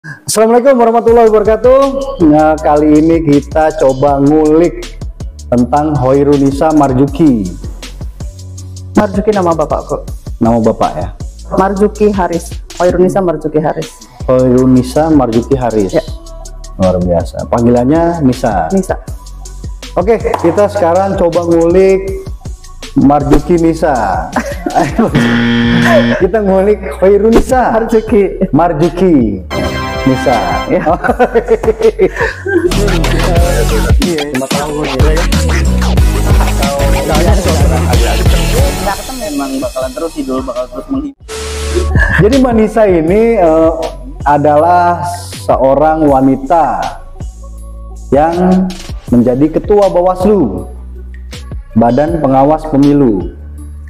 Assalamualaikum warahmatullahi wabarakatuh. Nah, kali ini kita coba ngulik tentang Hoirunisa Marzuki. Marzuki nama bapakku. Nama bapak ya? Marzuki Haris. Hoirunisa Marzuki Haris. Hoirunisa Marzuki Haris. Ya. Luar biasa. Panggilannya Nisa. Nisa. Oke, kita sekarang coba ngulik Marzuki Nisa. Kita ngulik Hoirunisa Marzuki Nisa. Ya. Emang bakalan terus idol, bakal terus menghibur. Jadi Mbak Nisa ini adalah seorang wanita yang menjadi ketua Bawaslu, Badan Pengawas Pemilu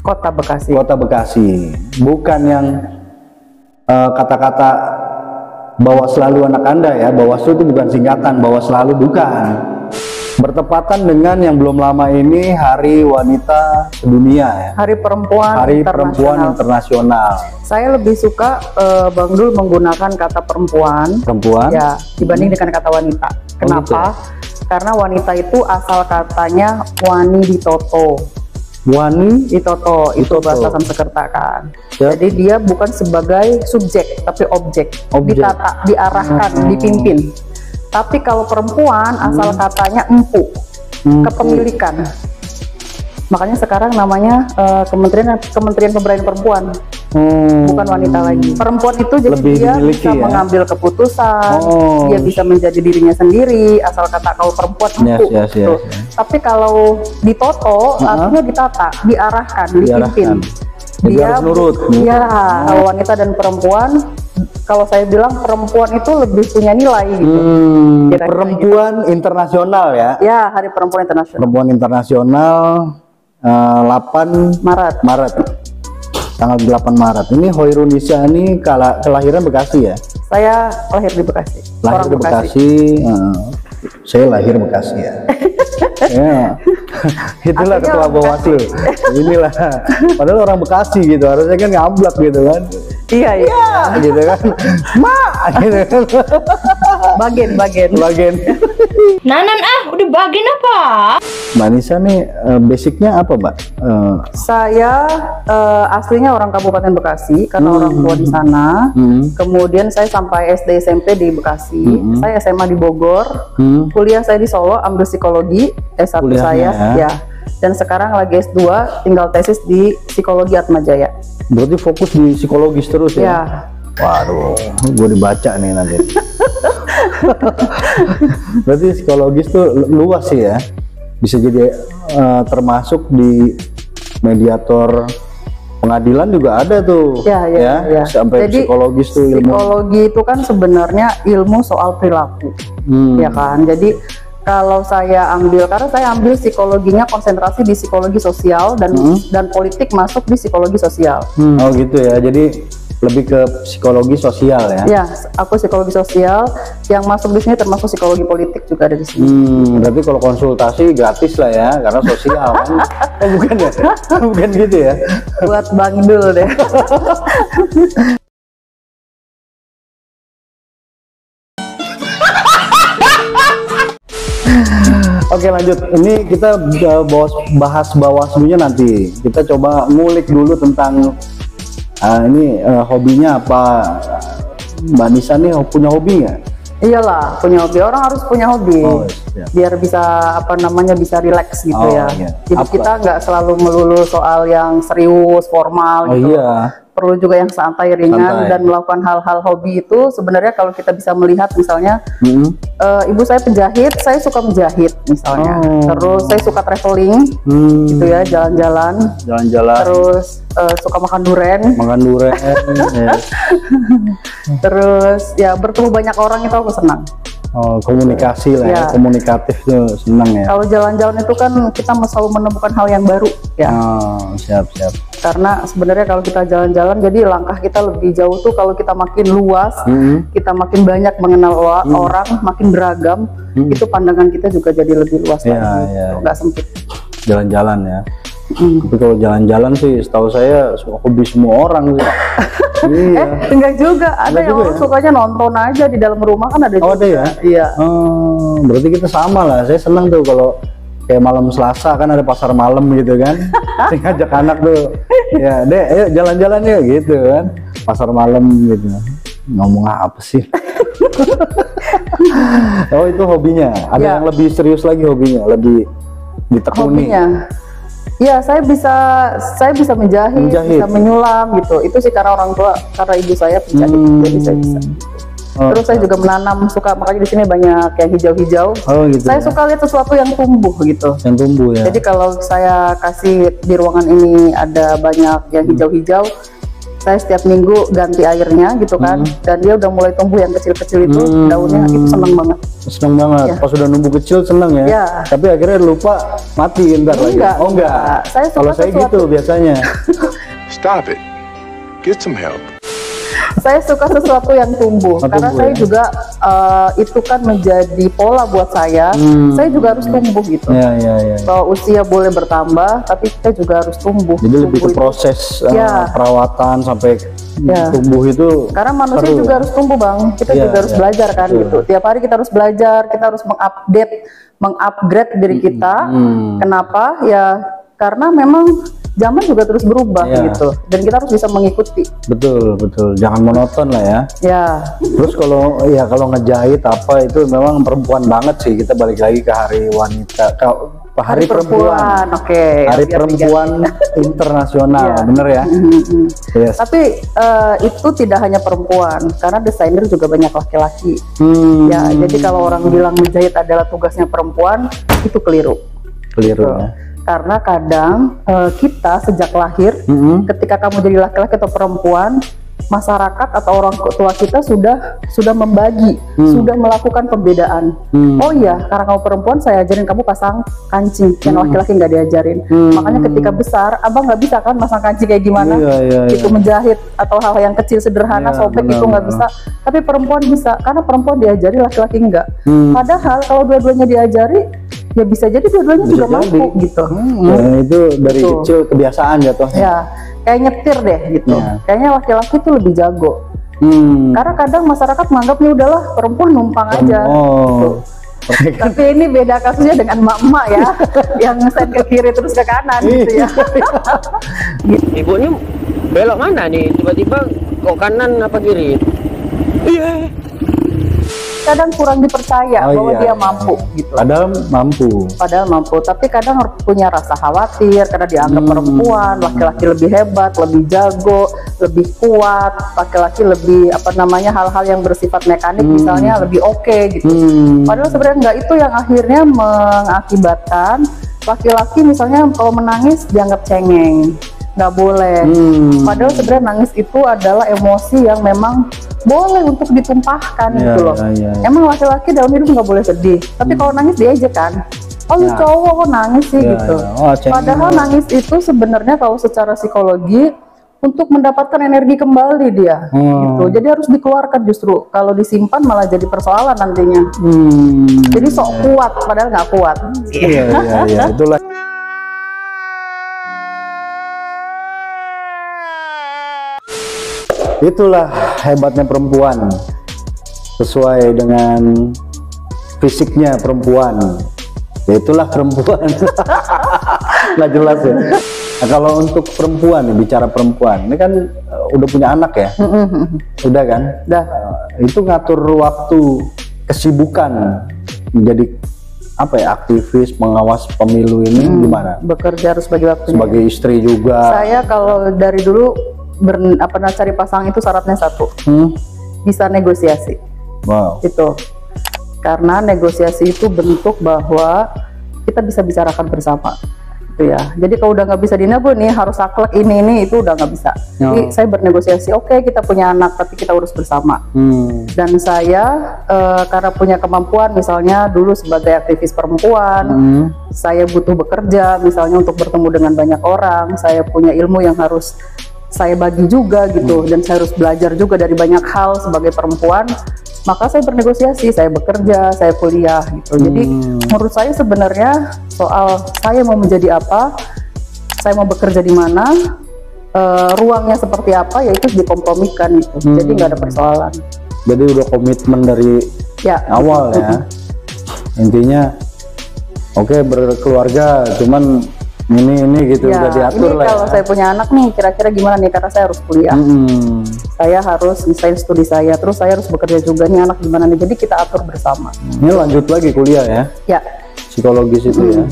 Kota Bekasi. Kota Bekasi. Bukan yang kata-kata bawa selalu anak Anda ya. Bawaslu itu bukan singkatan, bawa selalu bukan. Bertepatan dengan yang belum lama ini Hari Wanita Sedunia ya. Hari Perempuan Internasional. Saya lebih suka Bang Dul menggunakan kata perempuan ya dibanding dengan kata wanita. Kenapa? Karena wanita itu asal katanya wani ditoto. Wani ditoto itu bahasa Sanskerta kan. Yep. Jadi dia bukan sebagai subjek tapi objek. Ditata, diarahkan, dipimpin. Tapi kalau perempuan asal katanya empu, kepemilikan. Makanya sekarang namanya Kementerian Pemberdayaan Perempuan. Bukan wanita lagi. Perempuan itu jadi lebih dia dimiliki, bisa ya? mengambil keputusan, dia bisa menjadi dirinya sendiri asal kata kalau perempuan empu. Gitu. Tapi kalau ditoto artinya ditata, diarahkan, dipimpin. Dia harus nurut. Iya, kalau wanita dan perempuan, kalau saya bilang perempuan itu lebih punya nilai gitu. Perempuan gitu. Internasional ya? Ya, Hari Perempuan Internasional. Perempuan Internasional 8 Maret. Tanggal 8 Maret. Ini Hoirunisa ini kelahiran Bekasi ya? Saya lahir di Bekasi. Lahir di Bekasi. Saya lahir Bekasi ya. Ya. Itulah ketua Bawaslu. Inilah. Padahal orang Bekasi gitu. Harusnya kan ngablak gitu kan. Iya. Gitu kan. Gitu kan. Bagian. Nanan udah bagian apa? Mbak Nisa nih basicnya apa Mbak? Saya aslinya orang Kabupaten Bekasi karena orang tua di sana. Kemudian saya sampai SD SMP di Bekasi. Saya SMA di Bogor. Kuliah saya di Solo, ambil psikologi S1 saya ya. Dan sekarang lagi S2, tinggal tesis di psikologi Atmajaya. Berarti fokus di psikologis terus ya? Ya. Waduh, gue dibaca nih nanti. Berarti psikologis tuh luas sih ya, bisa jadi termasuk di mediator pengadilan juga ada tuh ya. Sampai jadi, psikologis tuh ilmu. Psikologi itu kan sebenarnya ilmu soal perilaku ya kan. Jadi kalau saya ambil, karena saya ambil psikologinya konsentrasi di psikologi sosial dan politik masuk di psikologi sosial. Oh gitu ya, jadi lebih ke psikologi sosial ya? Ya, aku psikologi sosial, yang masuk di sini termasuk psikologi politik juga ada di sini. Berarti kalau konsultasi gratis lah ya, karena sosial kan? Oh bukan ya? Bukan gitu ya? Buat Bang Dul deh. Oke lanjut, ini kita bahas Bawaslunya nanti. Kita coba ngulik dulu tentang hobinya apa. Mbak Nisa nih punya hobi nggak? Iyalah, punya hobi. Orang harus punya hobi biar bisa bisa rileks gitu ya. Jadi kita nggak selalu melulu soal yang serius, formal gitu. Perlu juga yang santai, ringan, dan melakukan hal-hal hobi itu sebenarnya kalau kita bisa melihat misalnya ibu saya penjahit, saya suka menjahit misalnya. Terus saya suka traveling gitu ya, jalan-jalan. Terus suka makan duren. Terus ya bertemu banyak orang itu aku senang. Komunikasi lah ya, komunikatif tuh senang ya. Kalau jalan-jalan itu kan kita selalu menemukan hal yang baru ya. Siap. Karena sebenarnya kalau kita jalan-jalan, jadi langkah kita lebih jauh tuh kalau kita makin luas, kita makin banyak mengenal orang, makin beragam, itu pandangan kita juga jadi lebih luas lagi, nggak sempit. Jalan-jalan ya. Tapi kalau jalan-jalan sih, setahu saya hobi semua orang sih. Iya. Enggak juga. Ada yang orang sukanya nonton aja di dalam rumah kan ada juga. Ada ya? Iya. Berarti kita sama lah. Saya senang tuh kalau kayak malam Selasa kan ada pasar malam gitu kan. Saya ngajak anak tuh, ya dek ayo jalan-jalan yuk gitu kan. Pasar malam gitu. Ngomong apa sih? Oh itu hobinya. Ada yang lebih serius lagi hobinya, lebih ditekuni. Hobinya. Ya, saya bisa menjahit, bisa menyulam gitu. Itu sih karena orang tua, karena ibu saya penjahit, jadi saya bisa. Terus saya juga menanam, suka, makanya di sini banyak yang hijau-hijau. Gitu, saya suka lihat sesuatu yang tumbuh gitu. Yang tumbuh ya. Jadi kalau saya kasih di ruangan ini ada banyak yang hijau-hijau, saya setiap minggu ganti airnya gitu kan, dan dia udah mulai tumbuh yang kecil-kecil itu, daunnya itu seneng banget. Seneng banget, pas udah numbuh kecil seneng ya. Tapi akhirnya lupa mati ntar lagi. Oh enggak, kalau saya gitu biasanya. Stop it, get some help. Saya suka sesuatu yang tumbuh, karena saya juga itu kan menjadi pola buat saya. Saya juga harus tumbuh gitu. Kalau usia boleh bertambah, tapi kita juga harus tumbuh. Jadi lebih ke proses perawatan sampai tumbuh itu. Karena manusia juga harus tumbuh, Bang. Kita juga harus belajar kan gitu. Tiap hari kita harus belajar, kita harus mengupgrade diri kita. Kenapa? Ya karena memang zaman juga terus berubah gitu, dan kita harus bisa mengikuti. Betul, jangan monoton lah ya. Terus kalau ngejahit apa itu memang perempuan banget sih. Kita balik lagi ke hari wanita, hari perempuan. Hari perempuan internasional, bener ya. Tapi itu tidak hanya perempuan, karena desainer juga banyak laki-laki. Ya, jadi kalau orang bilang menjahit adalah tugasnya perempuan, itu keliru ya. Karena kadang kita sejak lahir, ketika kamu jadi laki-laki atau perempuan, masyarakat atau orang tua kita sudah membagi, sudah melakukan pembedaan. Oh iya, karena kamu perempuan saya ajarin kamu pasang kancing, yang laki-laki nggak diajarin. Makanya ketika besar, abang nggak bisa kan pasang kancing kayak gimana, itu menjahit atau hal yang kecil sederhana, sobek itu nggak bisa. Tapi perempuan bisa, karena perempuan diajari, laki-laki enggak. Padahal kalau dua-duanya diajari, ya bisa jadi dua-duanya juga mampu gitu. Itu dari kecil kebiasaan jatuhnya. Ya, kayak nyetir deh gitu. Kayaknya laki-laki tuh lebih jago. Karena kadang masyarakat menganggapnya udahlah perempuan numpang aja. Gitu. Tapi ini beda kasusnya dengan emak-emak ya, yang sen ke kiri terus ke kanan gitu ya. Ibu ini belok mana nih? Tiba-tiba kok kanan apa kiri? Iya. Kadang kurang dipercaya bahwa dia mampu gitu. Padahal mampu, tapi kadang punya rasa khawatir karena dianggap perempuan, laki-laki lebih hebat, lebih jago, lebih kuat, laki-laki lebih hal-hal yang bersifat mekanik misalnya lebih oke gitu. Padahal sebenarnya enggak, itu yang akhirnya mengakibatkan laki-laki misalnya kalau menangis dianggap cengeng, nggak boleh. Padahal sebenarnya nangis itu adalah emosi yang memang boleh untuk ditumpahkan gitu loh. Emang laki-laki dalam hidup nggak boleh sedih, tapi kalau nangis diejek kan. Oh lu cowok kok nangis sih gitu. Padahal nangis itu sebenarnya kalau secara psikologi untuk mendapatkan energi kembali dia gitu. Jadi harus dikeluarkan, justru kalau disimpan malah jadi persoalan nantinya. Jadi sok kuat padahal nggak kuat. Iya, itulah. Itulah hebatnya perempuan, sesuai dengan fisiknya perempuan. Ya itulah perempuan. Nggak jelas ya. Nah, kalau untuk perempuan, bicara perempuan, ini kan udah punya anak ya? Udah kan? Udah. Itu ngatur waktu, kesibukan menjadi aktivis pengawas pemilu ini gimana? Bekerja harus bagi waktunya. Sebagai istri juga. Saya kalau dari dulu cari pasangan itu syaratnya satu, bisa negosiasi. Itu karena negosiasi itu bentuk bahwa kita bisa bicarakan bersama gitu ya. Jadi kalau udah nggak bisa dinego nih, harus saklek ini itu udah nggak bisa. Jadi saya bernegosiasi, oke, kita punya anak tapi kita urus bersama. Dan saya karena punya kemampuan, misalnya dulu sebagai aktivis perempuan, saya butuh bekerja misalnya untuk bertemu dengan banyak orang, saya punya ilmu yang harus saya bagi juga gitu, dan saya harus belajar juga dari banyak hal sebagai perempuan. Maka saya bernegosiasi, saya bekerja, saya kuliah gitu. Jadi menurut saya sebenarnya soal saya mau menjadi apa, saya mau bekerja di mana, ruangnya seperti apa, ya itu dikompromikan gitu. Jadi nggak ada persoalan. Jadi udah komitmen dari awal ya. Intinya oke, berkeluarga, cuman ini gitu udah diatur lah. Kalau saya punya anak nih, kira-kira gimana nih, karena saya harus kuliah. Saya harus selesai studi saya, terus saya harus bekerja juga nih, anak gimana nih. Jadi kita atur bersama. Ini lanjut lagi kuliah ya? Ya. Psikologis itu ya,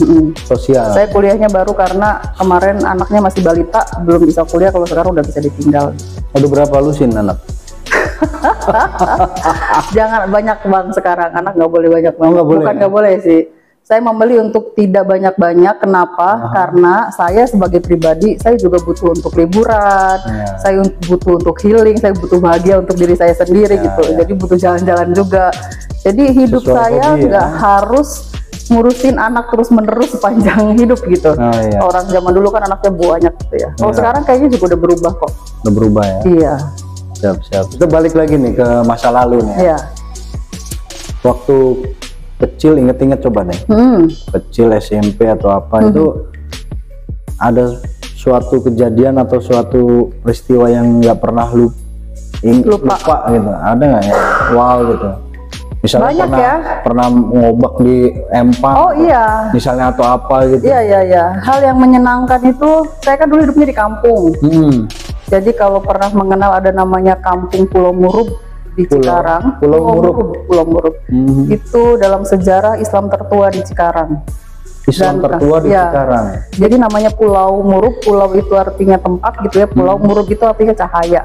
sosial. Saya kuliahnya baru karena kemarin anaknya masih balita, belum bisa kuliah. Kalau sekarang udah bisa ditinggal. Aduh, berapa lusin anak? Jangan banyak bang, sekarang anak nggak boleh banyak bang. Bukan nggak boleh sih. Saya membeli untuk tidak banyak-banyak. Kenapa? Karena saya sebagai pribadi, saya juga butuh untuk liburan, saya butuh untuk healing, saya butuh bahagia untuk diri saya sendiri gitu. Jadi butuh jalan-jalan juga. Jadi hidup saya nggak harus ngurusin anak terus-menerus sepanjang hidup gitu. Orang zaman dulu kan anaknya banyak gitu ya. Kalau sekarang kayaknya juga udah berubah kok. Udah berubah ya? Iya. Siap-siap. Kita balik lagi nih ke masa lalu nih. Iya. Waktu kecil, inget-inget coba nih. Kecil SMP atau apa itu ada suatu kejadian atau suatu peristiwa yang nggak pernah lupa gitu. Ada nggak ya? Wow gitu. Misalnya banyak pernah ngobak di empang. Oh iya. Misalnya atau apa gitu. Iya. Hal yang menyenangkan itu, saya kan dulu hidupnya di kampung. Jadi kalau pernah mengenal ada namanya Kampung Pulau Murub di Cikarang. Pulau Murub. Itu dalam sejarah Islam tertua di Cikarang. Islam tertua di Cikarang. Jadi namanya Pulau Murub. Pulau itu artinya tempat gitu ya. Pulau Murub itu artinya cahaya.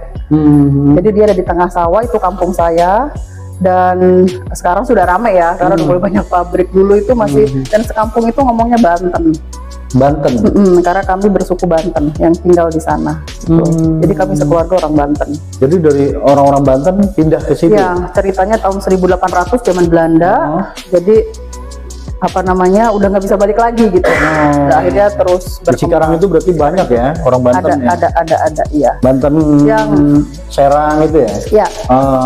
Jadi dia ada di tengah sawah, itu kampung saya. Dan sekarang sudah ramai ya, karena udah banyak pabrik. Dulu itu masih, dan sekampung itu ngomongnya Banten. Karena kami bersuku Banten yang tinggal di sana. Jadi kami sekeluarga orang Banten. Jadi dari orang-orang Banten pindah ke sini? Ya, ceritanya tahun 1800 zaman Belanda. Jadi apa namanya, udah nggak bisa balik lagi gitu. Akhirnya terus di Cikarang itu berarti banyak ya orang Banten ya? Ada iya. Banten yang Serang itu ya? Iya,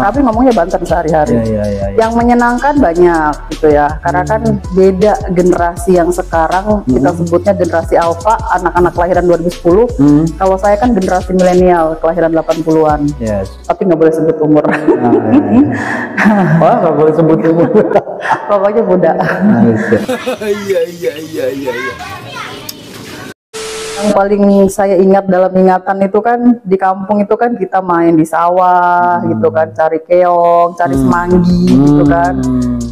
tapi ngomongnya Banten sehari-hari. Yang menyenangkan banyak gitu ya, karena kan beda generasi yang sekarang, kita sebutnya generasi alpha, anak-anak kelahiran 2010. Kalau saya kan generasi milenial, kelahiran 80-an. Tapi nggak boleh sebut umur. Wah, nggak boleh sebut umur. Pokoknya muda. Iya. Yang paling saya ingat dalam ingatan itu kan, di kampung itu kan kita main di sawah gitu kan, cari keong, cari semanggi gitu kan,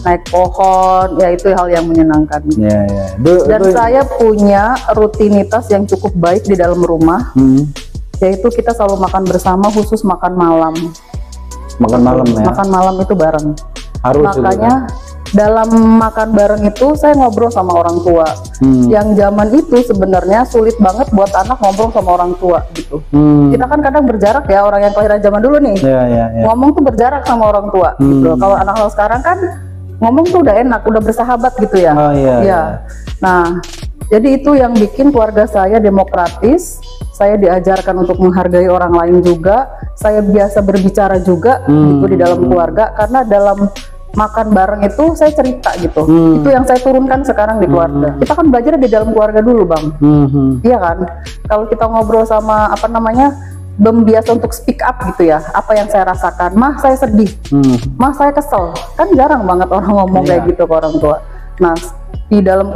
naik pohon, ya itu hal yang menyenangkan. Dan saya punya rutinitas yang cukup baik di dalam rumah, yaitu kita selalu makan bersama, khusus makan malam. Makan malam ya? Makan malam itu bareng. Harus. Makanya dalam makan bareng itu saya ngobrol sama orang tua. Yang zaman itu sebenarnya sulit banget buat anak ngobrol sama orang tua gitu. Kita kan kadang berjarak ya, orang yang kelahiran zaman dulu nih. Ngomong tuh berjarak sama orang tua gitu. Kalau anak-anak sekarang kan ngomong tuh udah enak, udah bersahabat gitu ya. Nah, jadi itu yang bikin keluarga saya demokratis. Saya diajarkan untuk menghargai orang lain juga. Saya biasa berbicara juga gitu di dalam keluarga, karena dalam makan bareng itu saya cerita gitu. Itu yang saya turunkan sekarang di keluarga. Kita kan belajar di dalam keluarga dulu bang. Iya kan, kalau kita ngobrol sama apa namanya, belum biasa untuk speak up gitu ya, apa yang saya rasakan. Mah saya sedih, mah saya kesel, kan jarang banget orang ngomong kayak gitu ke orang tua. Nah, di dalam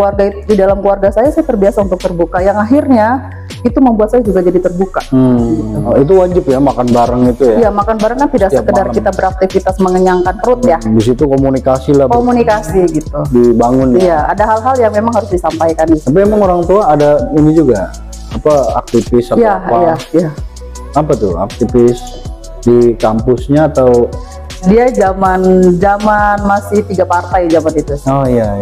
keluarga saya terbiasa untuk terbuka, yang akhirnya itu membuat saya juga jadi terbuka. Gitu. Itu wajib ya makan bareng itu ya? Iya, makan bareng kan tidak sekedar kita beraktivitas mengenyangkan perut ya. Di situ komunikasi lah. Komunikasi gitu. Dibangun ya. Iya, ada hal-hal yang memang harus disampaikan. Tapi emang orang tua ada ini juga, apa aktivis atau apa? Iya. Apa tuh aktivis di kampusnya atau? Dia zaman masih 3 partai zaman itu. Oh iya.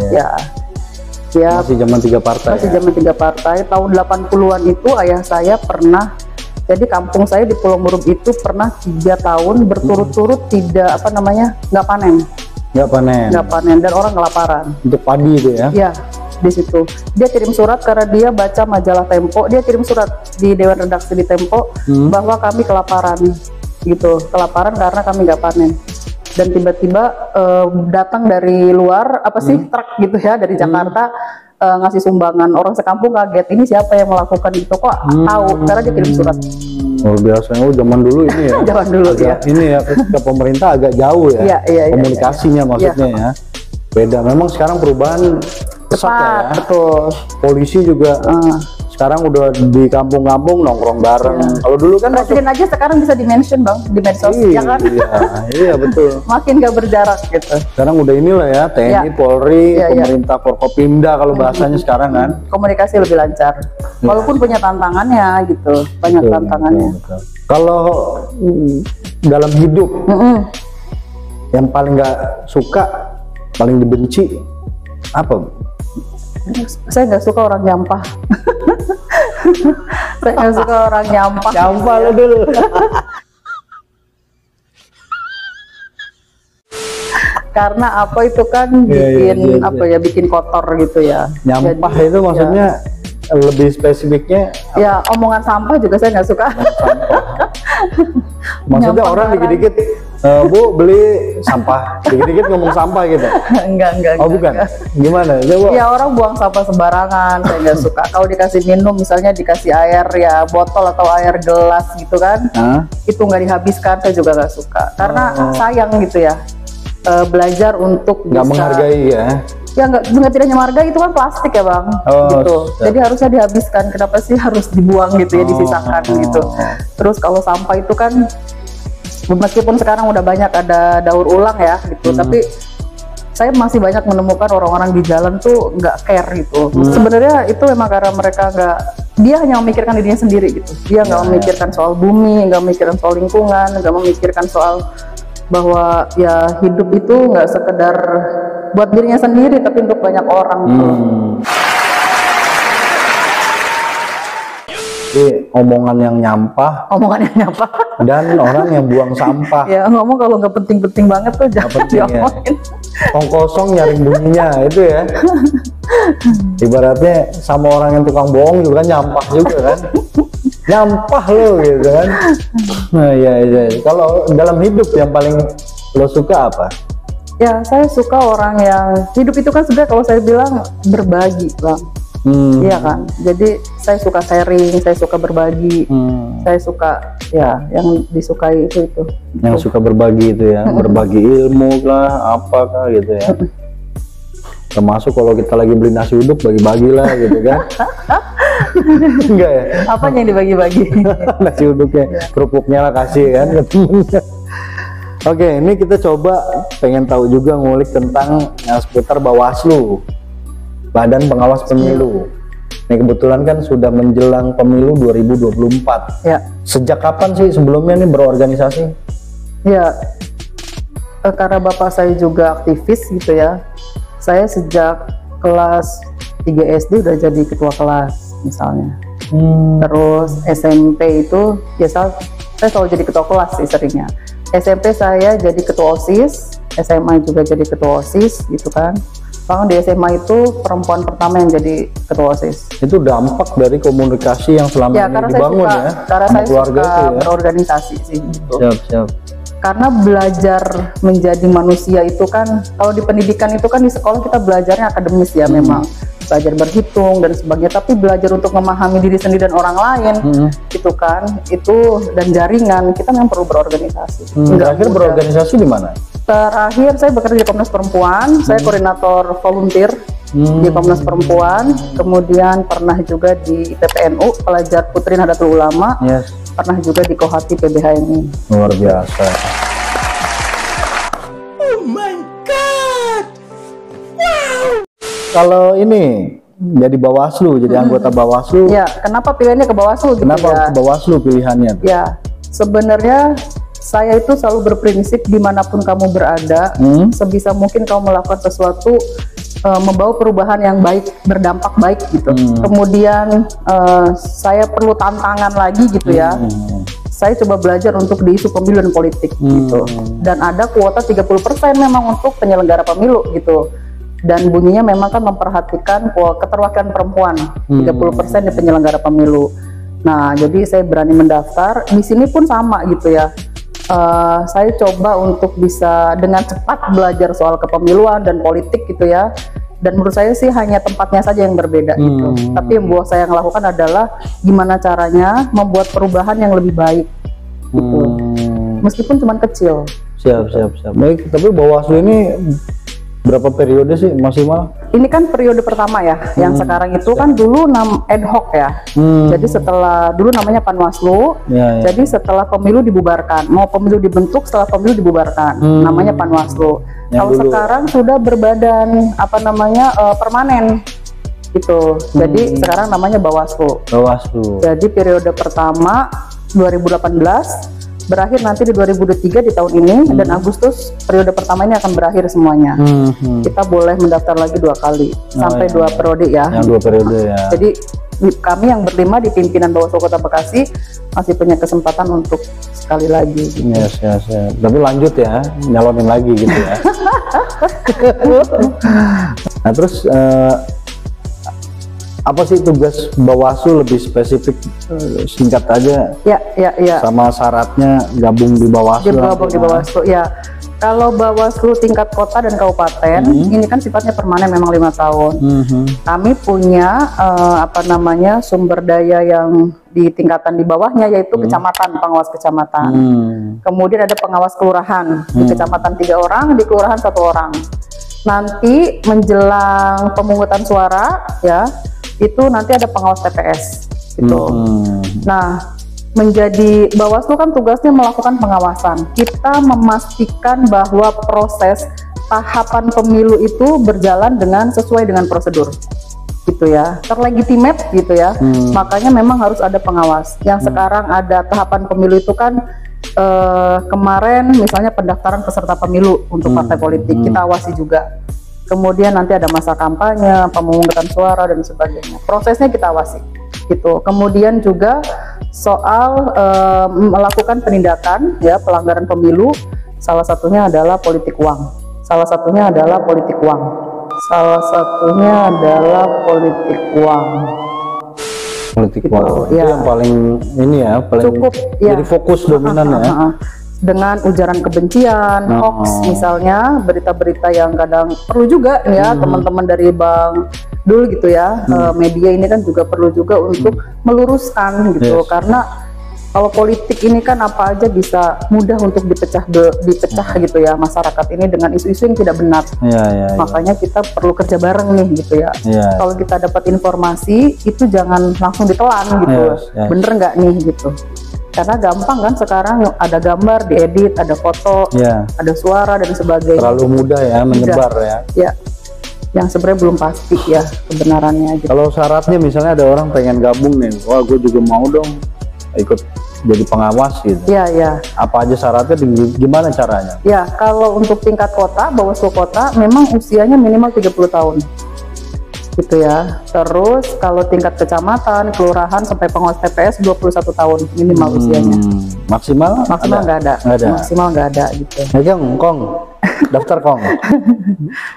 Ya, masih zaman 3 partai. Masih zaman 3 partai. Tahun 80-an itu ayah saya pernah, jadi kampung saya di Pulau Murub itu pernah 3 tahun berturut-turut tidak nggak panen. Dan orang kelaparan. Untuk padi itu ya? Iya, di situ. Dia kirim surat karena dia baca majalah Tempo. Dia kirim surat di Dewan Redaksi di Tempo bahwa kami kelaparan gitu, kelaparan karena kami nggak panen. Dan tiba-tiba datang dari luar truk gitu ya, dari Jakarta, ngasih sumbangan, orang sekampung kaget, ini siapa yang melakukan itu, kok tahu, karena dia kirim surat. Luar biasa. Zaman dulu ini ya. Zaman dulu ya. Ini ya, ke pemerintah agak jauh ya. Komunikasinya maksudnya ya. Beda. Memang sekarang perubahan cepat ya. Betul. Polisi juga sekarang udah di kampung-kampung nongkrong bareng. Kalau dulu kan presiden aja sekarang bisa di-mention Bang di medsos, ya kan? Iya betul. Makin gak berjarak gitu. Sekarang udah inilah ya, TNI, Polri, pemerintah, Forkopimda kalau bahasanya sekarang kan. Komunikasi lebih lancar. Walaupun punya tantangannya gitu, banyak tantangannya. Betul. Kalau dalam hidup yang paling nggak suka, paling dibenci apa? Saya nggak suka orang nyampah. Saya nggak suka orang nyampah. Nyampah lo dulu. Karena apa itu kan bikin bikin kotor gitu ya. Nyampah. Jadi, itu maksudnya lebih spesifiknya ya omongan sampah juga saya nggak suka. Maksudnya orang dikit-dikit Bu beli sampah, dikit-dikit ngomong sampah gitu. Enggak. Oh bukan, gimana? Ya orang buang sampah sembarangan, saya nggak suka. Kalau dikasih minum, misalnya dikasih air ya botol atau air gelas gitu kan, itu nggak dihabiskan, saya juga nggak suka. Karena sayang gitu ya, belajar untuk nggak menghargai ya. Ya nggak tidak menghargai, itu kan plastik ya Bang, gitu. Jadi harusnya dihabiskan. Kenapa sih harus dibuang gitu ya, disisakan gitu. Terus kalau sampah itu kan, meskipun sekarang udah banyak ada daur ulang ya gitu, tapi saya masih banyak menemukan orang-orang di jalan tuh nggak care gitu. Sebenarnya itu memang karena mereka dia hanya memikirkan dirinya sendiri gitu. Dia nggak memikirkan soal bumi, nggak memikirkan soal lingkungan, nggak memikirkan soal bahwa ya hidup itu nggak sekedar buat dirinya sendiri, tapi untuk banyak orang. Jadi omongan yang nyampah, dan orang yang buang sampah. Ya ngomong kalau nggak penting-penting banget tuh jangan diomongin. Tong kosong nyaring bunyinya itu ya. Ibaratnya sama orang yang tukang bohong juga nyampah juga kan. Nyampah lo gitu kan. Nah ya. Kalau dalam hidup yang paling lo suka apa? Ya saya suka orang yang hidup itu kan sebenarnya kalau saya bilang berbagi Bang. Iya kan, jadi saya suka sharing, saya suka berbagi, saya suka ya yang disukai itu. Yang suka berbagi itu ya, berbagi ilmu lah, apakah gitu ya. Termasuk kalau kita lagi beli nasi uduk, bagi-bagi lah gitu kan. Enggak ya? Apanya yang dibagi-bagi? Nasi uduknya, kerupuknya lah kasih kan. Oke, ini kita coba pengen tahu juga ngulik tentang seputar Bawaslu, Badan Pengawas Pemilu. Ini kebetulan kan sudah menjelang pemilu 2024. Ya. Sejak kapan sih sebelumnya nih berorganisasi? Ya, karena bapak saya juga aktivis gitu ya. Saya sejak kelas 3 SD udah jadi ketua kelas misalnya. Terus SMP itu ya saya selalu jadi ketua kelas sih seringnya. SMP saya jadi ketua OSIS, SMA juga jadi ketua OSIS gitu kan. Bahkan di SMA itu perempuan pertama yang jadi ketua OSIS. Itu dampak dari komunikasi yang selama ini dibangun ya. Karena saya suka berorganisasi sih gitu. Siap. Karena belajar menjadi manusia itu kan, kalau di pendidikan itu kan di sekolah kita belajarnya akademis ya memang. Belajar berhitung dan sebagainya, tapi belajar untuk memahami diri sendiri dan orang lain gitu kan, itu dan jaringan, kita memang perlu berorganisasi. Terakhir berorganisasi di mana? Terakhir saya bekerja di Komnas Perempuan, saya koordinator volunteer di Komnas Perempuan, kemudian pernah juga di PPNU, Pelajar Putri Nahdlatul Ulama, pernah juga di Kohati PBHMI. Luar biasa. Oh my god, wow. Kalau ini jadi Bawaslu, jadi anggota Bawaslu. Ya, kenapa pilihannya ke Bawaslu? Kenapa ke Bawaslu pilihannya? Ya, sebenarnya saya itu selalu berprinsip dimanapun kamu berada, sebisa mungkin kamu melakukan sesuatu membawa perubahan yang baik, berdampak baik gitu. Kemudian saya perlu tantangan lagi gitu ya. Saya coba belajar untuk di isu pemilu dan politik gitu. Dan ada kuota 30% memang untuk penyelenggara pemilu gitu. Dan bunyinya memang kan memperhatikan keterwakilan perempuan 30% di penyelenggara pemilu. Nah, jadi saya berani mendaftar. Di sini pun sama gitu ya. Saya coba untuk bisa dengan cepat belajar soal kepemiluan dan politik gitu ya. Dan menurut saya sih hanya tempatnya saja yang berbeda gitu. Tapi yang buat saya yang lakukan adalah gimana caranya membuat perubahan yang lebih baik gitu. Meskipun cuma kecil. Siap. Baik, tapi Bawaslu ini berapa periode sih maksimal? Ini kan periode pertama ya, yang sekarang itu kan dulu ad hoc ya. Jadi setelah dulu namanya Panwaslu, jadi setelah pemilu dibubarkan, mau pemilu dibentuk setelah pemilu dibubarkan, namanya Panwaslu. Kalau sekarang sudah berbadan permanen gitu. Jadi sekarang namanya Bawaslu. Jadi periode pertama 2018 berakhir nanti di 2023 di tahun ini, dan Agustus periode pertama ini akan berakhir semuanya. Kita boleh mendaftar lagi 2 kali sampai 2 periode ya. Yang 2 periode ya. Jadi kami yang berlima di pimpinan Bawaslu Kota Bekasi masih punya kesempatan untuk sekali lagi. Gitu. Yes. Tapi lanjut ya, nyalonin lagi gitu ya. Nah terus apa sih tugas Bawaslu lebih spesifik, singkat aja? Ya. Sama syaratnya gabung di Bawaslu. Di Bawaslu ya. Kalau Bawaslu tingkat kota dan kabupaten ini kan sifatnya permanen, memang 5 tahun. Kami punya sumber daya yang di tingkatan di bawahnya, yaitu kecamatan, pengawas kecamatan. Kemudian ada pengawas kelurahan, di kecamatan 3 orang, di kelurahan 1 orang. Nanti menjelang pemungutan suara ya, itu nanti ada pengawas TPS gitu. Nah, menjadi Bawaslu kan tugasnya melakukan pengawasan. Kita memastikan bahwa proses tahapan pemilu itu berjalan sesuai dengan prosedur gitu ya, terlegitimate gitu ya. Makanya memang harus ada pengawas. Yang sekarang ada tahapan pemilu itu kan kemarin misalnya pendaftaran peserta pemilu untuk partai politik, kita awasi juga. Kemudian nanti ada masa kampanye, pemungutan suara dan sebagainya. Prosesnya kita awasi gitu. Kemudian juga soal melakukan penindakan ya, pelanggaran pemilu, salah satunya adalah politik uang. Politik uang. Itu yang paling ini ya, paling cukup, jadi fokus dominan ya. Dengan ujaran kebencian, hoax misalnya, berita-berita yang kadang perlu juga ya teman-teman dari Bang Dul gitu ya, media ini kan juga perlu juga untuk meluruskan gitu, karena kalau politik ini kan apa aja bisa mudah untuk dipecah gitu ya masyarakat ini dengan isu-isu yang tidak benar. Makanya kita perlu kerja bareng nih gitu ya. Kalau kita dapat informasi itu jangan langsung ditelan gitu, bener nggak nih gitu. Karena gampang kan sekarang, ada gambar diedit, ada foto, ada suara dan sebagainya. Terlalu mudah ya menyebar ya. Yang sebenarnya belum pasti ya kebenarannya. Gitu. Kalau syaratnya misalnya ada orang pengen gabung nih, wah gue juga mau dong ikut jadi pengawas gitu. Apa aja syaratnya, gimana caranya? Ya, kalau untuk tingkat kota, Bawaslu kota memang usianya minimal 30 tahun. Gitu ya. Terus kalau tingkat kecamatan, kelurahan sampai pengawas TPS 21 tahun minimal usianya. Maksimal nggak ada. Maksimal nggak ada gitu. Kong, daftar Kong.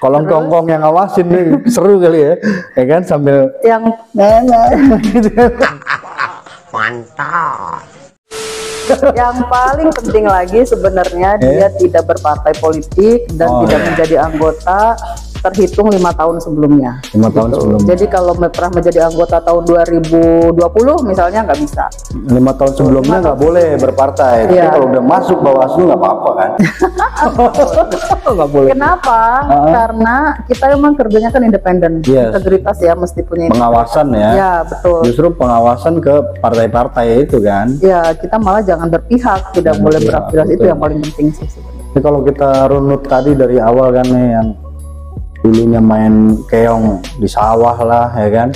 Kolong Kong yang ngawasin nih, seru kali ya kan, sambil yang mantap. Yang paling penting lagi sebenarnya dia tidak berpartai politik dan tidak menjadi anggota terhitung 5 tahun sebelumnya. 5 tahun sebelumnya. Jadi kalau pernah menjadi anggota tahun 2020 misalnya nggak bisa. 5 tahun sebelumnya nggak boleh berpartai. Tapi kalau udah masuk Bawaslu nggak apa-apa kan? Nggak boleh. Kenapa? Karena kita memang kerjanya kan independen, integritas ya, mesti punya pengawasan ya. Ya betul. Justru pengawasan ke partai-partai itu kan? Ya, kita malah jangan berpihak, tidak boleh berafiliasi, itu yang paling penting sih sebenarnya. Jadi kalau kita runut tadi dari awal kan nih, yang dulunya main keong di sawah lah ya kan,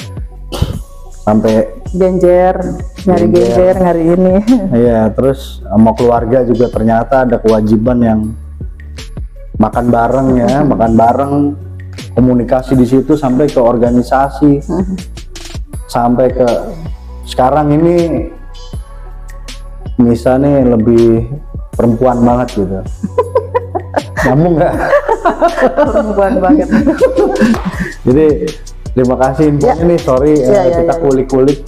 sampai genjer, nyari ini. Iya, terus sama keluarga juga ternyata ada kewajiban yang makan bareng ya, makan bareng, komunikasi di situ sampai ke organisasi, sampai ke sekarang ini Nisa nih lebih perempuan banget gitu. Nyambung nggak? Perempuan banget. Jadi terima kasih infonya nih, sorry kita kulik-kulik.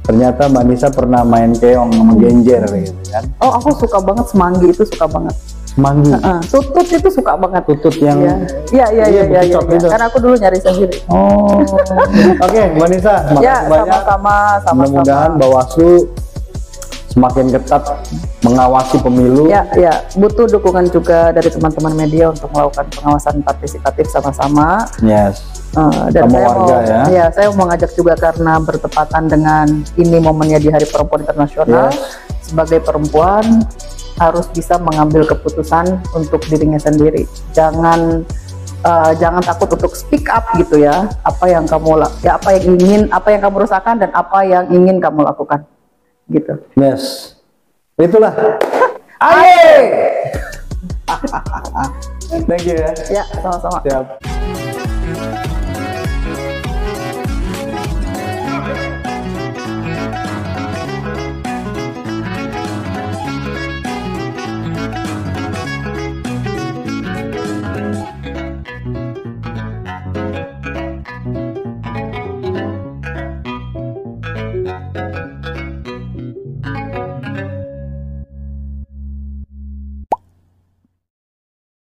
Ternyata Mbak Nisa pernah main keong sama genjer gitu kan. Oh, aku suka banget, semanggi itu suka banget. Semanggi. Tutut itu suka banget. Tutut yang iya. Karena aku dulu nyari sendiri. Oh. Oke, Mbak Nisa, makasih banyak. Sama-sama. Mudah-mudahan Bawaslu semakin ketat mengawasi pemilu. Ya, butuh dukungan juga dari teman-teman media untuk melakukan pengawasan partisipatif sama-sama. Yes. Dan sama saya warga mau, saya mau ngajak juga karena bertepatan dengan ini momennya di Hari Perempuan Internasional. Sebagai perempuan harus bisa mengambil keputusan untuk dirinya sendiri. Jangan takut untuk speak up gitu ya. Apa yang kamu apa yang kamu rasakan dan apa yang ingin kamu lakukan. Gitu. Yes. Itulah. Thank you ya. Ya, sama-sama. Siap.